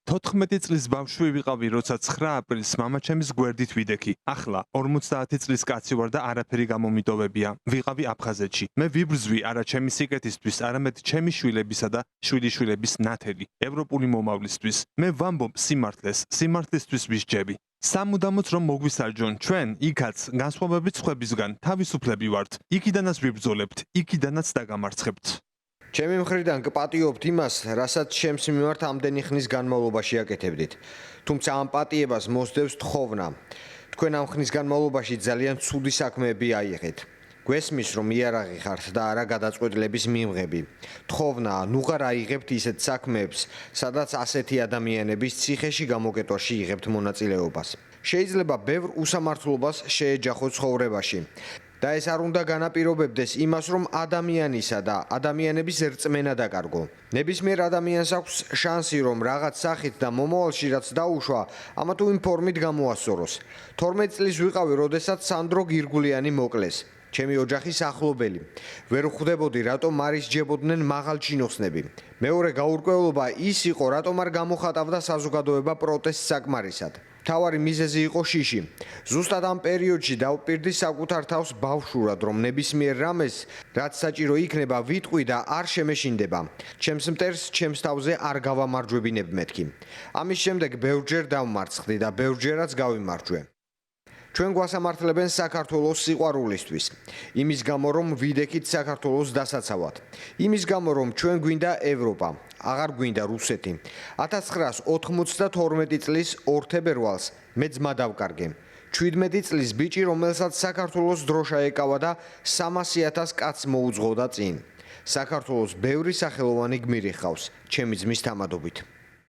14 წლის ბავშვი ვიყავი, როცა 9 აპრილს მამაჩემის გვერდით ვიდექი. ახლა 50 წლის კაცი ვარ და არაფერი გამომიტოვებია. ვიყავი აფხაზეთში. მე ვიბრძვი არა ჩემი სიკეთისთვის, არამედ ჩემი შვილებისა და შვილიშვილების ნათელი, ევროპული მომავლისთვის. მე ვამბობ სიმართლეს, სიმართლისთვის ვისჯები. სამუდამოდ რომ მოგვისარჯონ, ჩვენ იქაც განსხვავებით სხვებისგან თავისუფლები ვართ. იქიდანაც ვიბრძოლებთ, იქიდანაც დაგამარცხებთ. ჩემი მხრიდან გპატიობთ იმას, რასაც ჩემს მიმართ ამდენი ხნის განმავლობაში აკეთებდით. თუმცა ამ პატიებას მოსდევს თხოვნა. თქვენ ამ ხნის განმავლობაში ძალიან ცუდი საქმეები აიღეთ. გვესმის, რომ იარაღი ხართ და არა გადაწყვეტილების მიმღები. თხოვნა, ნუღარ აიღებთ ისეთ საქმეებს, სადაც ასეთი ადამიანების ციხეში გამოკეტვაში იღებთ მონაწილეობას. შეიძლება ბევრ უსამართლობას შეეჯახოთ ცხოვრებაში. და ეს არ უნდა განაპირობებდეს იმას, რომ ადამიანისა და ადამიანების რწმენა დაკარგო. ნებისმიერ ადამიანს აქვს შანსი, რომ რაღაც სახით და მომავალში რაც დაუშვა, ამა თუ იმ ფორმით გამოასწოროს. 12 წლის ვიყავი, როდესაც სანდრო გირგულიანი მოკლეს. ჩემი ოჯახის ახლობელი. ვერ ხვდებოდი, რატომ არ ისჯებოდნენ მაღალ ჩინოსნები. მეორე გაურკვევლობა ის იყო, რატომ არ გამოხატავდა საზოგადოება პროტესტს საკმარისად. თავარი მიზეზი იყო შიში. ზუსტად ამ პერიოდში დავპირდი საკუთარ თავს ბავშვურად, რომ ნებისმიერ რამეს, რაც საჭირო იქნება, ვიტყვი და არ შემეშინდება. ჩემს მტერს ჩემს თავზე არ გავამარჯვებინებ მეთქი. ამის შემდეგ ბევრჯერ დავმარცხდი და ბევრჯერაც გავიმარჯვე. ჩვენ გვასამართლებენ საქართველოს სიყვარულისთვის. იმის გამო, რომ ვიდექით საქართველოს დასაცავად. იმის გამო, რომ ჩვენ გვინდა ევროპა, აღარ გვინდა რუსეთი. 1992 წლის 2 თებერვალს მე ძმა დავკარგე. 17 წლის ბიჭი, რომელსაც საქართველოს დროშა ეკავა და 300,000 კაცს მოუძღოდა წინ. საქართველოს ბევრი სახელოვანი გმირი ჰყავს, ჩემი ძმის თამადობით.